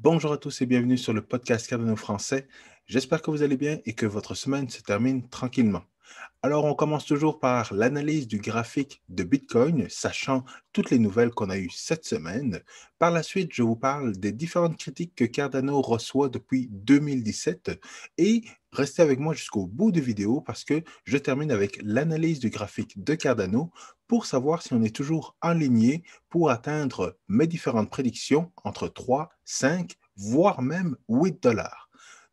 Bonjour à tous et bienvenue sur le podcast Cardano français. J'espère que vous allez bien et que votre semaine se termine tranquillement. Alors, on commence toujours par l'analyse du graphique de Bitcoin, sachant toutes les nouvelles qu'on a eues cette semaine. Par la suite, je vous parle des différentes critiques que Cardano reçoit depuis 2017 et restez avec moi jusqu'au bout de vidéo parce que je termine avec l'analyse du graphique de Cardano pour savoir si on est toujours aligné pour atteindre mes différentes prédictions entre 3, 5, voire même 8 dollars.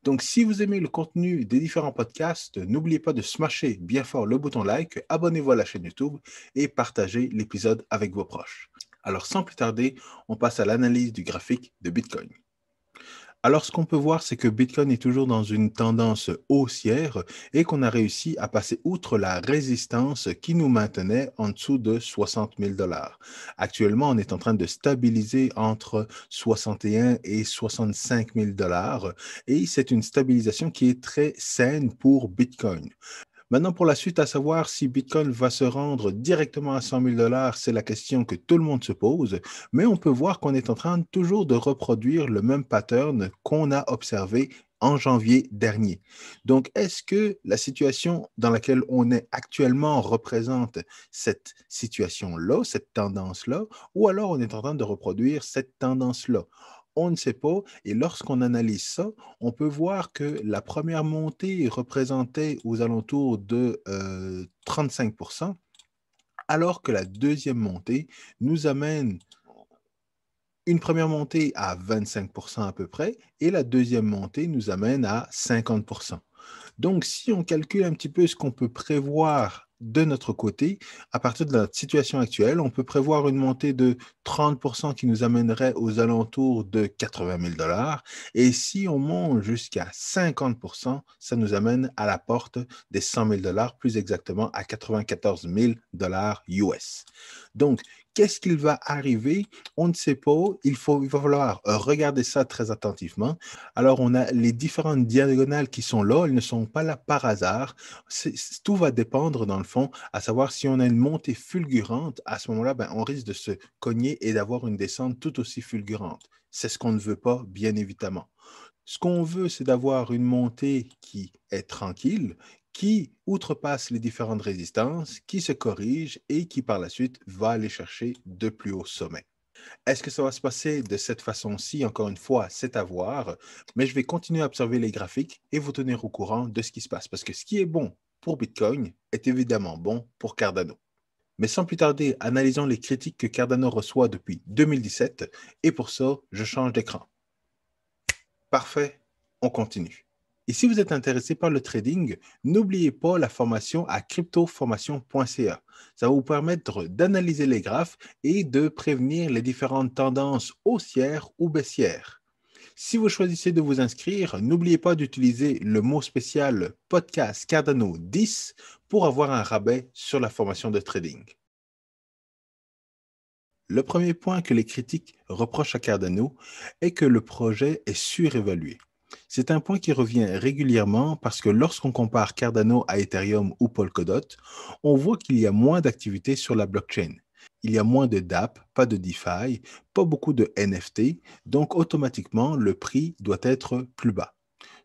Donc, si vous aimez le contenu des différents podcasts, n'oubliez pas de smasher bien fort le bouton like, abonnez-vous à la chaîne YouTube et partagez l'épisode avec vos proches. Alors, sans plus tarder, on passe à l'analyse du graphique de Bitcoin. Alors, ce qu'on peut voir, c'est que Bitcoin est toujours dans une tendance haussière et qu'on a réussi à passer outre la résistance qui nous maintenait en dessous de 60 000 dollars. Actuellement, on est en train de stabiliser entre 61 et 65 000 dollars et c'est une stabilisation qui est très saine pour Bitcoin. Maintenant, pour la suite, à savoir si Bitcoin va se rendre directement à 100 000 dollars, c'est la question que tout le monde se pose, mais on peut voir qu'on est en train toujours de reproduire le même pattern qu'on a observé en janvier dernier. Donc, est-ce que la situation dans laquelle on est actuellement représente cette situation-là, cette tendance-là, ou alors on est en train de reproduire cette tendance-là? On ne sait pas, et lorsqu'on analyse ça, on peut voir que la première montée représentait aux alentours de 35%, alors que la deuxième montée nous amène une première montée à 25% à peu près, et la deuxième montée nous amène à 50%. Donc, si on calcule un petit peu ce qu'on peut prévoir de notre côté, à partir de notre situation actuelle, on peut prévoir une montée de 30% qui nous amènerait aux alentours de 80 000 dollars. Et si on monte jusqu'à 50%, ça nous amène à la porte des 100 000 dollars, plus exactement à 94 000 dollars US. Donc, qu'est-ce qu'il va arriver? On ne sait pas. Il va falloir regarder ça très attentivement. Alors, on a les différentes diagonales qui sont là. Elles ne sont pas là par hasard. Tout va dépendre, dans le fond, à savoir si on a une montée fulgurante, à ce moment-là, on risque de se cogner et d'avoir une descente tout aussi fulgurante. C'est ce qu'on ne veut pas, bien évidemment. Ce qu'on veut, c'est d'avoir une montée qui est tranquille, qui outrepasse les différentes résistances, qui se corrige et qui, par la suite, va aller chercher de plus hauts sommets. Est-ce que ça va se passer de cette façon-ci? Encore une fois, c'est à voir, mais je vais continuer à observer les graphiques et vous tenir au courant de ce qui se passe, parce que ce qui est bon pour Bitcoin est évidemment bon pour Cardano. Mais sans plus tarder, analysons les critiques que Cardano reçoit depuis 2017, et pour ça, je change d'écran. Parfait, on continue. Et si vous êtes intéressé par le trading, n'oubliez pas la formation à cryptoformation.ca. Ça va vous permettre d'analyser les graphes et de prévenir les différentes tendances haussières ou baissières. Si vous choisissez de vous inscrire, n'oubliez pas d'utiliser le mot spécial podcast Cardano 10 pour avoir un rabais sur la formation de trading. Le premier point que les critiques reprochent à Cardano est que le projet est surévalué. C'est un point qui revient régulièrement parce que lorsqu'on compare Cardano à Ethereum ou Polkadot, on voit qu'il y a moins d'activité sur la blockchain. Il y a moins de dApp, pas de DeFi, pas beaucoup de NFT, donc automatiquement le prix doit être plus bas.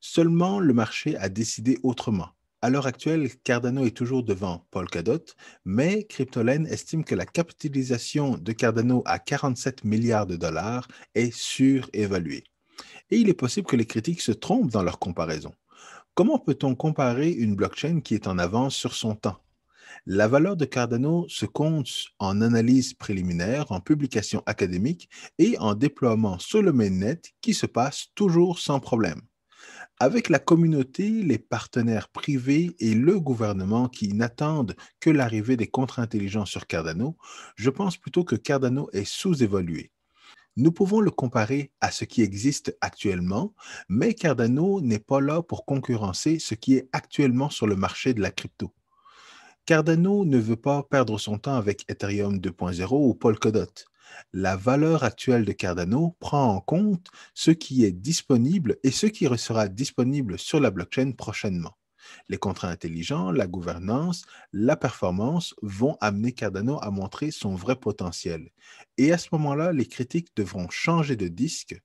Seulement le marché a décidé autrement. À l'heure actuelle, Cardano est toujours devant Polkadot, mais Cryptolen estime que la capitalisation de Cardano à 47 milliards de dollars est surévaluée. Et il est possible que les critiques se trompent dans leur comparaison. Comment peut-on comparer une blockchain qui est en avance sur son temps? La valeur de Cardano se compte en analyse préliminaire, en publication académique et en déploiement sur le mainnet qui se passe toujours sans problème. Avec la communauté, les partenaires privés et le gouvernement qui n'attendent que l'arrivée des contre-intelligents sur Cardano, je pense plutôt que Cardano est sous-évalué. Nous pouvons le comparer à ce qui existe actuellement, mais Cardano n'est pas là pour concurrencer ce qui est actuellement sur le marché de la crypto. Cardano ne veut pas perdre son temps avec Ethereum 2.0 ou Polkadot. La valeur actuelle de Cardano prend en compte ce qui est disponible et ce qui sera disponible sur la blockchain prochainement. Les contrats intelligents, la gouvernance, la performance vont amener Cardano à montrer son vrai potentiel. Et à ce moment-là, les critiques devront changer de disque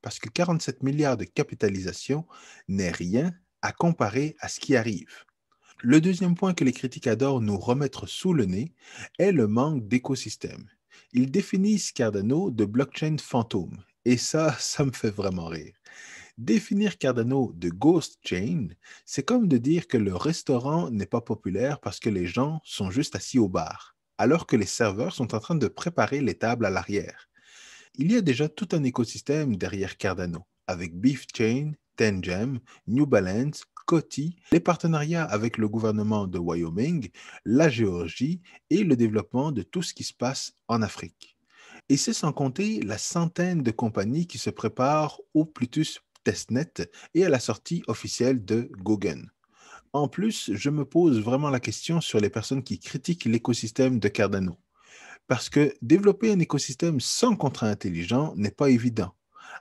parce que 47 milliards de capitalisation n'est rien à comparer à ce qui arrive. Le deuxième point que les critiques adorent nous remettre sous le nez est le manque d'écosystème. Ils définissent Cardano de blockchain fantôme, et ça me fait vraiment rire. Définir Cardano de ghost chain, c'est comme de dire que le restaurant n'est pas populaire parce que les gens sont juste assis au bar, alors que les serveurs sont en train de préparer les tables à l'arrière. Il y a déjà tout un écosystème derrière Cardano, avec BeefChain, Tangem, New Balance, Coty, les partenariats avec le gouvernement de Wyoming, la Géorgie et le développement de tout ce qui se passe en Afrique. Et c'est sans compter la centaine de compagnies qui se préparent au Plutus testnet et à la sortie officielle de Goguen. En plus, je me pose vraiment la question sur les personnes qui critiquent l'écosystème de Cardano. Parce que développer un écosystème sans contrat intelligent n'est pas évident,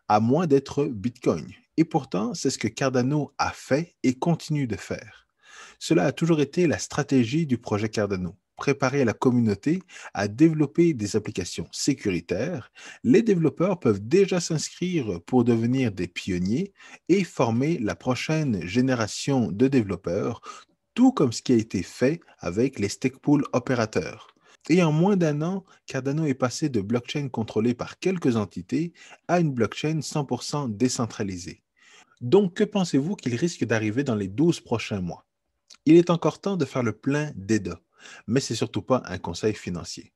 à moins d'être Bitcoin. Et pourtant, c'est ce que Cardano a fait et continue de faire. Cela a toujours été la stratégie du projet Cardano. Préparer la communauté à développer des applications sécuritaires, les développeurs peuvent déjà s'inscrire pour devenir des pionniers et former la prochaine génération de développeurs, tout comme ce qui a été fait avec les stakepool opérateurs. Et en moins d'un an, Cardano est passé de blockchain contrôlée par quelques entités à une blockchain 100% décentralisée. Donc, que pensez-vous qu'il risque d'arriver dans les 12 prochains mois? Il est encore temps de faire le plein d'EDA, mais c'est surtout pas un conseil financier.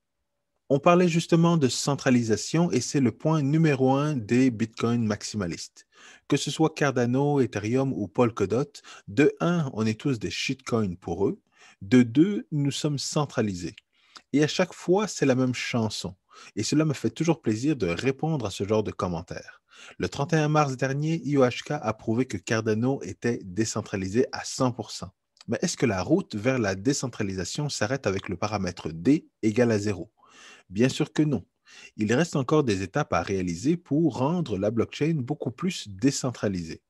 On parlait justement de centralisation et c'est le point numéro un des bitcoins maximalistes. Que ce soit Cardano, Ethereum ou Polkadot, de un, on est tous des shitcoins pour eux. De deux, nous sommes centralisés. Et à chaque fois, c'est la même chanson. Et cela me fait toujours plaisir de répondre à ce genre de commentaires. Le 31 mars dernier, IOHK a prouvé que Cardano était décentralisé à 100%. Mais est-ce que la route vers la décentralisation s'arrête avec le paramètre D égale à 0? Bien sûr que non. Il reste encore des étapes à réaliser pour rendre la blockchain beaucoup plus décentralisée.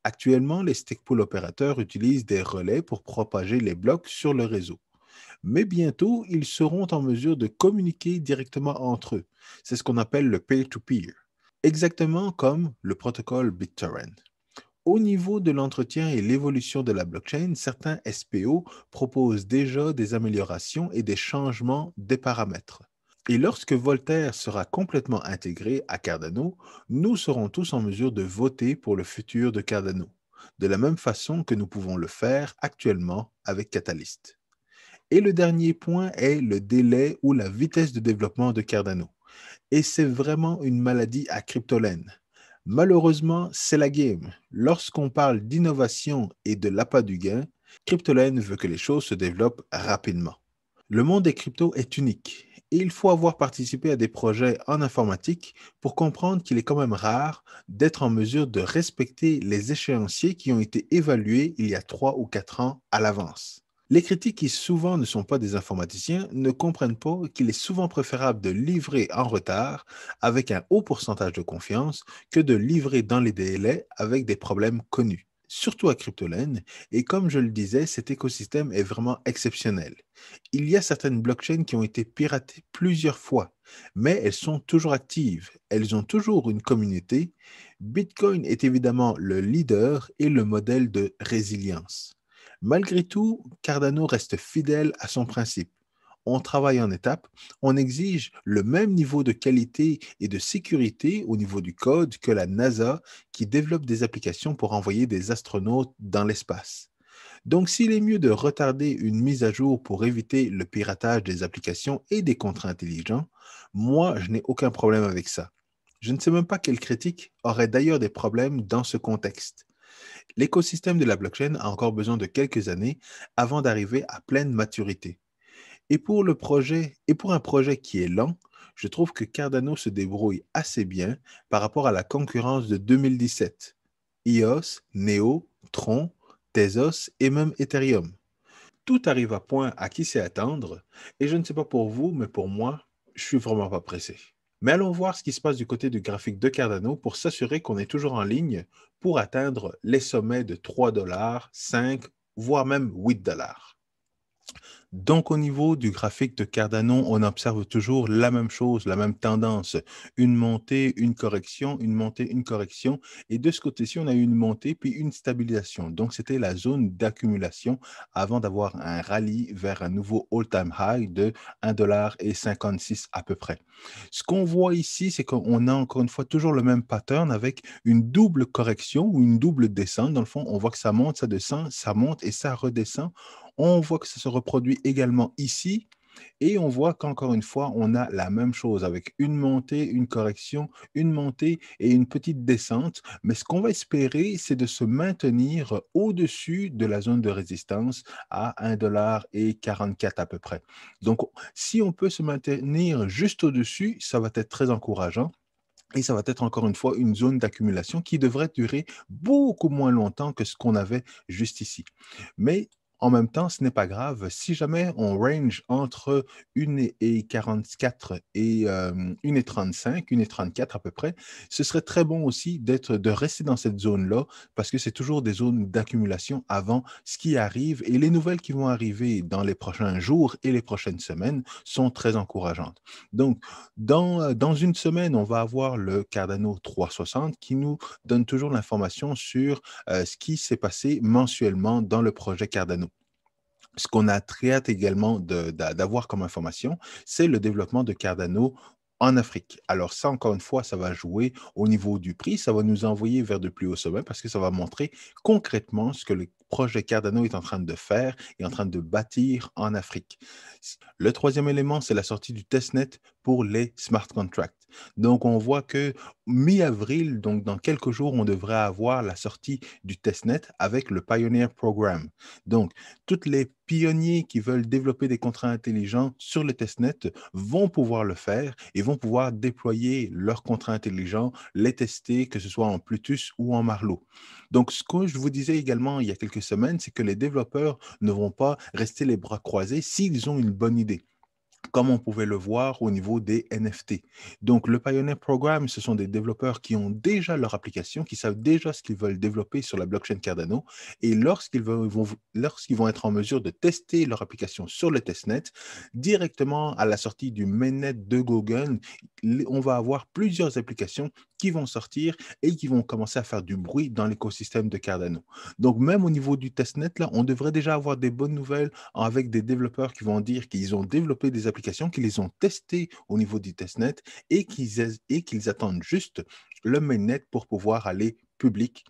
Actuellement, les stakepool opérateurs utilisent des relais pour propager les blocs sur le réseau. Mais bientôt, ils seront en mesure de communiquer directement entre eux. C'est ce qu'on appelle le peer-to-peer, exactement comme le protocole BitTorrent. Au niveau de l'entretien et l'évolution de la blockchain, certains SPO proposent déjà des améliorations et des changements des paramètres. Et lorsque Voltaire sera complètement intégré à Cardano, nous serons tous en mesure de voter pour le futur de Cardano, de la même façon que nous pouvons le faire actuellement avec Catalyst. Et le dernier point est le délai ou la vitesse de développement de Cardano. Et c'est vraiment une maladie à cryptolène. Malheureusement, c'est la game. Lorsqu'on parle d'innovation et de l'appât du gain, Cryptolène veut que les choses se développent rapidement. Le monde des cryptos est unique et il faut avoir participé à des projets en informatique pour comprendre qu'il est quand même rare d'être en mesure de respecter les échéanciers qui ont été évalués il y a 3 ou 4 ans à l'avance. Les critiques qui souvent ne sont pas des informaticiens ne comprennent pas qu'il est souvent préférable de livrer en retard avec un haut pourcentage de confiance que de livrer dans les délais avec des problèmes connus, surtout à Cryptolène. Et comme je le disais, cet écosystème est vraiment exceptionnel. Il y a certaines blockchains qui ont été piratées plusieurs fois, mais elles sont toujours actives. Elles ont toujours une communauté. Bitcoin est évidemment le leader et le modèle de résilience. Malgré tout, Cardano reste fidèle à son principe. On travaille en étapes, on exige le même niveau de qualité et de sécurité au niveau du code que la NASA qui développe des applications pour envoyer des astronautes dans l'espace. Donc, s'il est mieux de retarder une mise à jour pour éviter le piratage des applications et des contrats intelligents, moi, je n'ai aucun problème avec ça. Je ne sais même pas quelle critique aurait d'ailleurs des problèmes dans ce contexte. L'écosystème de la blockchain a encore besoin de quelques années avant d'arriver à pleine maturité. Et pour un projet qui est lent, je trouve que Cardano se débrouille assez bien par rapport à la concurrence de 2017. EOS, Neo, Tron, Tezos et même Ethereum. Tout arrive à point à qui sait attendre, et je ne sais pas pour vous, mais pour moi, je suis vraiment pas pressé. Mais allons voir ce qui se passe du côté du graphique de Cardano pour s'assurer qu'on est toujours en ligne pour atteindre les sommets de 3 dollars, 5, voire même 8 dollars. Donc, au niveau du graphique de Cardano, on observe toujours la même chose, la même tendance. Une montée, une correction, une montée, une correction. Et de ce côté-ci, on a eu une montée puis une stabilisation. Donc, c'était la zone d'accumulation avant d'avoir un rallye vers un nouveau all-time high de 1,56 $ à peu près. Ce qu'on voit ici, c'est qu'on a encore une fois toujours le même pattern avec une double correction ou une double descente. Dans le fond, on voit que ça monte, ça descend, ça monte et ça redescend. On voit que ça se reproduit également ici et on voit qu'encore une fois, on a la même chose avec une montée, une correction, une montée et une petite descente. Mais ce qu'on va espérer, c'est de se maintenir au-dessus de la zone de résistance à 1,44 $ à peu près. Donc, si on peut se maintenir juste au-dessus, ça va être très encourageant. Et ça va être encore une fois une zone d'accumulation qui devrait durer beaucoup moins longtemps que ce qu'on avait juste ici. Mais en même temps, ce n'est pas grave. Si jamais on range entre 1,44 et 1,35, 1,34 à peu près, ce serait très bon aussi de rester dans cette zone-là parce que c'est toujours des zones d'accumulation avant ce qui arrive et les nouvelles qui vont arriver dans les prochains jours et les prochaines semaines sont très encourageantes. Donc, dans une semaine, on va avoir le Cardano 360 qui nous donne toujours l'information sur ce qui s'est passé mensuellement dans le projet Cardano. Ce qu'on a très hâte également d'avoir comme information, c'est le développement de Cardano en Afrique. Alors ça, encore une fois, ça va jouer au niveau du prix, ça va nous envoyer vers de plus hauts sommets parce que ça va montrer concrètement ce que le projet Cardano est en train de faire et en train de bâtir en Afrique. Le troisième élément, c'est la sortie du testnet pour les smart contracts. Donc, on voit que mi-avril, donc dans quelques jours, on devrait avoir la sortie du testnet avec le Pioneer Program. Donc, tous les pionniers qui veulent développer des contrats intelligents sur le testnet vont pouvoir le faire et vont pouvoir déployer leurs contrats intelligents, les tester, que ce soit en Plutus ou en Marlowe. Donc, ce que je vous disais également il y a quelques semaines, c'est que les développeurs ne vont pas rester les bras croisés s'ils ont une bonne idée comme on pouvait le voir au niveau des NFT. Donc, le Pioneer Programme, ce sont des développeurs qui ont déjà leur application, qui savent déjà ce qu'ils veulent développer sur la blockchain Cardano. Et lorsqu'ils vont être en mesure de tester leur application sur le testnet, directement à la sortie du mainnet de Google, on va avoir plusieurs applications qui vont sortir et qui vont commencer à faire du bruit dans l'écosystème de Cardano. Donc, même au niveau du testnet, là, on devrait déjà avoir des bonnes nouvelles avec des développeurs qui vont dire qu'ils ont développé des applications, qu'ils les ont testées au niveau du testnet et qu'ils attendent juste le mainnet pour pouvoir aller public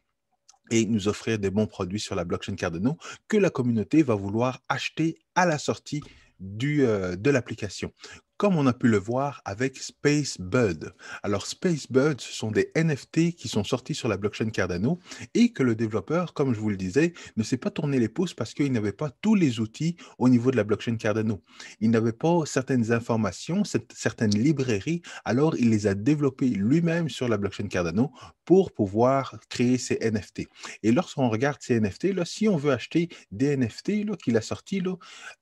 et nous offrir des bons produits sur la blockchain Cardano que la communauté va vouloir acheter à la sortie de l'application. Comme on a pu le voir avec Spacebud. Alors, Spacebud, ce sont des NFT qui sont sortis sur la blockchain Cardano et que le développeur, comme je vous le disais, ne s'est pas tourné les pouces parce qu'il n'avait pas tous les outils au niveau de la blockchain Cardano. Il n'avait pas certaines informations, certaines librairies, alors il les a développées lui-même sur la blockchain Cardano pour pouvoir créer ces NFT. Et lorsqu'on regarde ces NFT, là, si on veut acheter des NFT qu'il a sortis, là,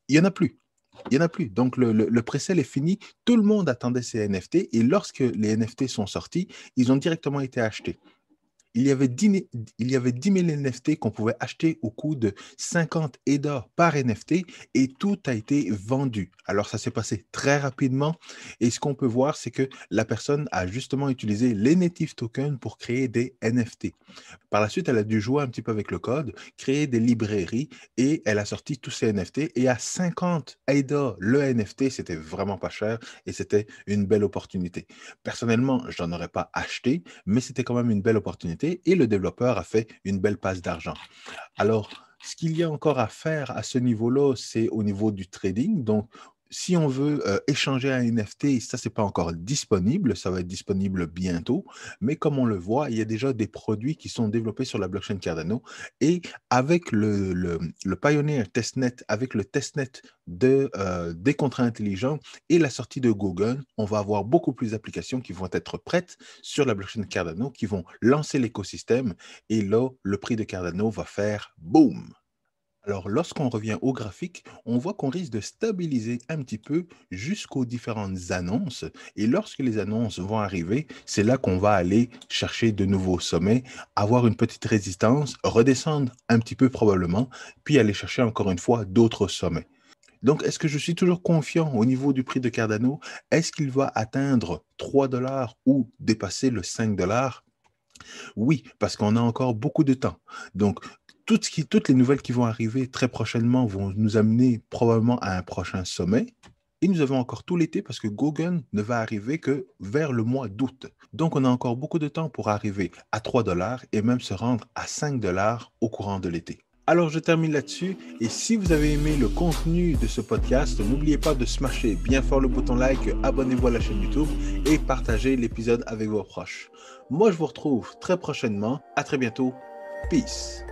il n'y en a plus. Il n'y en a plus. Donc, le presale est fini. Tout le monde attendait ces NFT et lorsque les NFT sont sortis, ils ont directement été achetés. Il y avait 10 000 NFT qu'on pouvait acheter au coût de 50 EDA par NFT et tout a été vendu. Alors, ça s'est passé très rapidement et ce qu'on peut voir, c'est que la personne a justement utilisé les native tokens pour créer des NFT. Par la suite, elle a dû jouer un petit peu avec le code, créer des librairies et elle a sorti tous ces NFT. Et à 50 AIDA, le NFT, c'était vraiment pas cher et c'était une belle opportunité. Personnellement, je n'en aurais pas acheté, mais c'était quand même une belle opportunité et le développeur a fait une belle passe d'argent. Alors, ce qu'il y a encore à faire à ce niveau-là, c'est au niveau du trading. Donc, si on veut échanger un NFT, ça, c'est pas encore disponible. Ça va être disponible bientôt. Mais comme on le voit, il y a déjà des produits qui sont développés sur la blockchain Cardano. Et avec le Pioneer Testnet, avec le testnet des contrats intelligents et la sortie de Google, on va avoir beaucoup plus d'applications qui vont être prêtes sur la blockchain Cardano, qui vont lancer l'écosystème. Et là, le prix de Cardano va faire boom. Alors, lorsqu'on revient au graphique, on voit qu'on risque de stabiliser un petit peu jusqu'aux différentes annonces. Et lorsque les annonces vont arriver, c'est là qu'on va aller chercher de nouveaux sommets, avoir une petite résistance, redescendre un petit peu probablement, puis aller chercher encore une fois d'autres sommets. Donc, est-ce que je suis toujours confiant au niveau du prix de Cardano? Est-ce qu'il va atteindre 3 dollars ou dépasser le 5 dollars? Oui, parce qu'on a encore beaucoup de temps. Donc, toutes les nouvelles qui vont arriver très prochainement vont nous amener probablement à un prochain sommet. Et nous avons encore tout l'été parce que Gogun ne va arriver que vers le mois d'août. Donc, on a encore beaucoup de temps pour arriver à 3 dollars et même se rendre à 5 dollars au courant de l'été. Alors, je termine là-dessus. Et si vous avez aimé le contenu de ce podcast, n'oubliez pas de smasher bien fort le bouton like, abonnez-vous à la chaîne YouTube et partagez l'épisode avec vos proches. Moi, je vous retrouve très prochainement. À très bientôt. Peace.